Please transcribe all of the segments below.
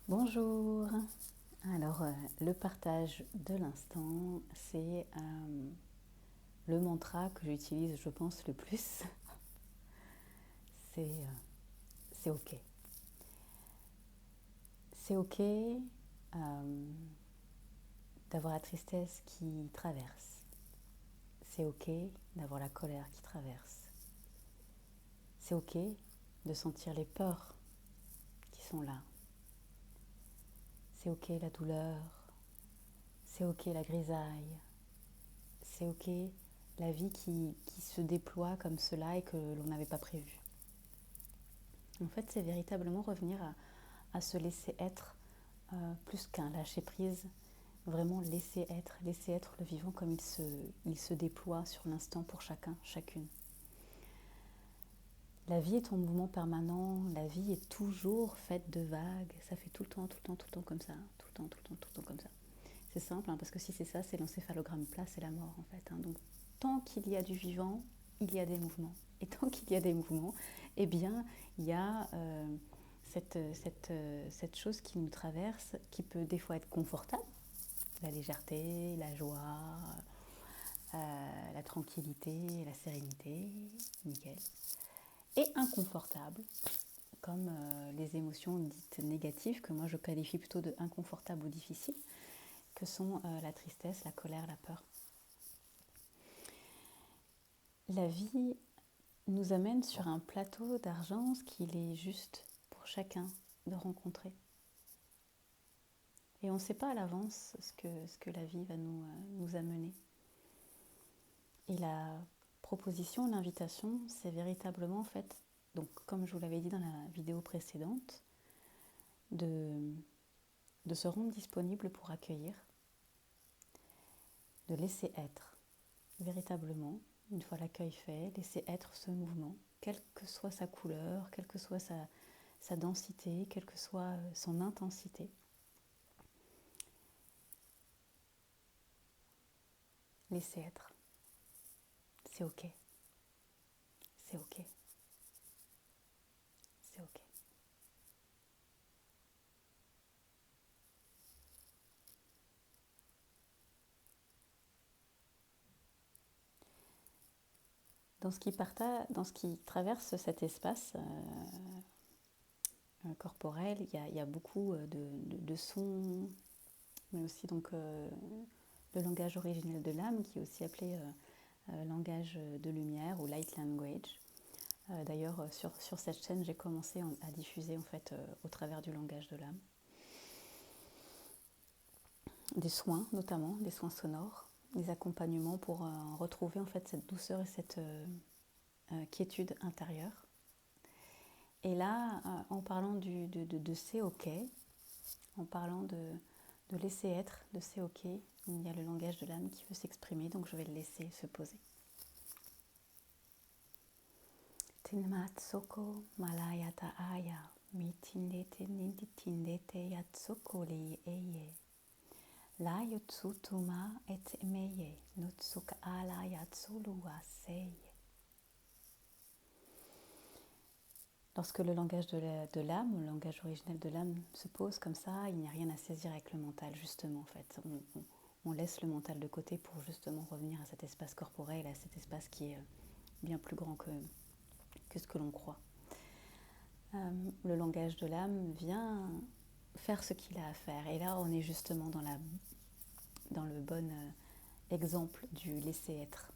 Bonjour. Alors, le partage de l'instant, c'est le mantra que j'utilise, je pense, le plus. C'est c'est OK. C'est OK d'avoir la tristesse qui traverse. C'est OK d'avoir la colère qui traverse. C'est OK de sentir les peurs qui sont là. C'est OK la douleur. C'est OK la grisaille. C'est OK la vie qui se déploie comme cela et que l'on n'avait pas prévu. En fait, c'est véritablement revenir à se laisser être plus qu'un lâcher prise, vraiment laisser être le vivant comme il se déploie sur l'instant pour chacun, chacune. La vie est en mouvement permanent, la vie est toujours faite de vagues, ça fait tout le temps comme ça, tout le temps comme ça. C'est simple, parce que si c'est ça, c'est l'encéphalogramme plat, c'est la mort en fait. Donc tant qu'il y a du vivant, il y a des mouvements. Et tant qu'il y a des mouvements, eh bien, il y a cette chose qui nous traverse, qui peut des fois être confortable, la légèreté, la joie, la tranquillité, la sérénité, nickel, et inconfortable, comme les émotions dites négatives, que moi je qualifie plutôt de inconfortables ou difficiles, que sont la tristesse, la colère, la peur. La vie nous amène sur un plateau d'argent ce qu'il est juste pour chacun de rencontrer. Et on ne sait pas à l'avance ce que la vie va nous amener. Et la proposition, l'invitation, c'est véritablement en fait, donc comme je vous l'avais dit dans la vidéo précédente, de se rendre disponible pour accueillir, de laisser être véritablement, une fois l'accueil fait, laisser être ce mouvement, quelle que soit sa couleur, quelle que soit sa densité, quelle que soit son intensité. Laisser être. C'est OK. C'est OK. C'est OK. Dans ce qui traverse cet espace corporel, il y a beaucoup de sons, mais aussi donc le langage originel de l'âme, qui est aussi appelé langage de lumière ou light language. D'ailleurs, sur cette chaîne, j'ai commencé à diffuser en fait au travers du langage de l'âme. Des soins notamment, des soins sonores, des accompagnements pour retrouver en fait cette douceur et cette quiétude intérieure. Et là, en parlant de c'est OK, en parlant de laisser être, de c'est OK, il y a le langage de l'âme qui veut s'exprimer, donc je vais le laisser se poser. Tinmatsoko malayata aya, mi tindete ninditindete yatsoko li eye. La yotsutuma et meye, nutsuka ala yatsuluwa seye. Lorsque le langage de l'âme, le langage originel de l'âme se pose comme ça, il n'y a rien à saisir avec le mental, justement, en fait. On laisse le mental de côté pour justement revenir à cet espace corporel, à cet espace qui est bien plus grand que ce que l'on croit. Le langage de l'âme vient faire ce qu'il a à faire. Et là, on est justement dans le bon exemple du laisser être.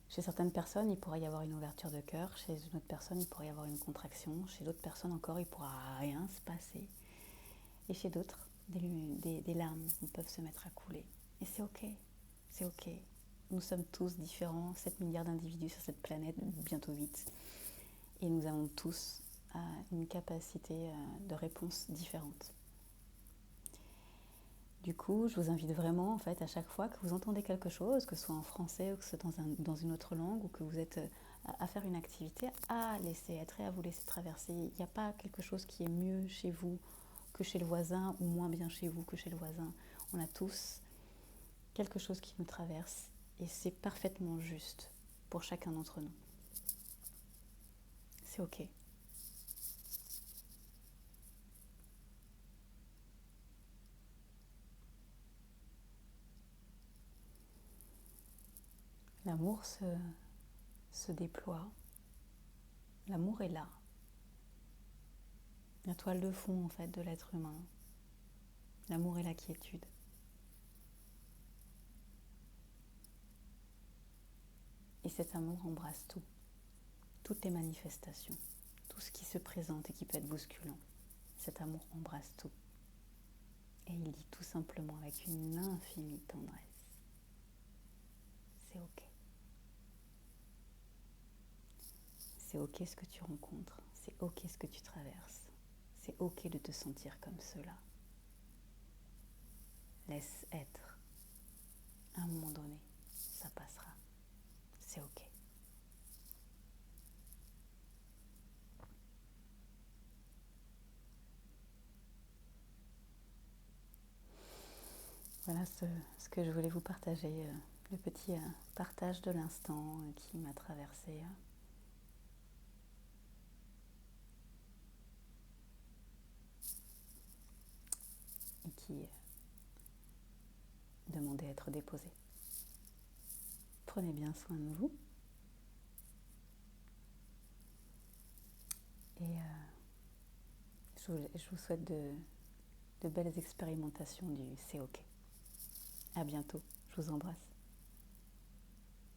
Chez certaines personnes, il pourrait y avoir une ouverture de cœur. Chez une autre personne, il pourrait y avoir une contraction. Chez d'autres personnes encore, il ne pourra rien se passer. Et chez d'autres, des larmes peuvent se mettre à couler. Et c'est OK. C'est OK. Nous sommes tous différents, 7 milliards d'individus sur cette planète, bientôt 8. Et nous avons tous une capacité de réponse différente. Du coup, je vous invite vraiment, en fait, à chaque fois que vous entendez quelque chose, que ce soit en français ou que ce soit dans une autre langue, ou que vous êtes à faire une activité, à laisser être et à vous laisser traverser. Il n'y a pas quelque chose qui est mieux chez vous que chez le voisin, ou moins bien chez vous que chez le voisin. On a tous quelque chose qui nous traverse, et c'est parfaitement juste pour chacun d'entre nous. C'est OK. l'amour se déploie. L'amour est là. La toile de fond en fait de l'être humain. L'amour et la quiétude. Et cet amour embrasse tout, toutes les manifestations, tout ce qui se présente et qui peut être bousculant. Cet amour embrasse tout. Et il dit tout simplement avec une infinie tendresse, c'est ok. C'est ok ce que tu rencontres, c'est ok ce que tu traverses, c'est ok de te sentir comme cela. Laisse être. À un moment donné, ça passera. C'est ok. Voilà ce que je voulais vous partager, le petit partage de l'instant qui m'a traversé. Et qui demandait à être déposé. Prenez bien soin de vous. Et je vous souhaite de belles expérimentations du c'est ok. À bientôt. Je vous embrasse.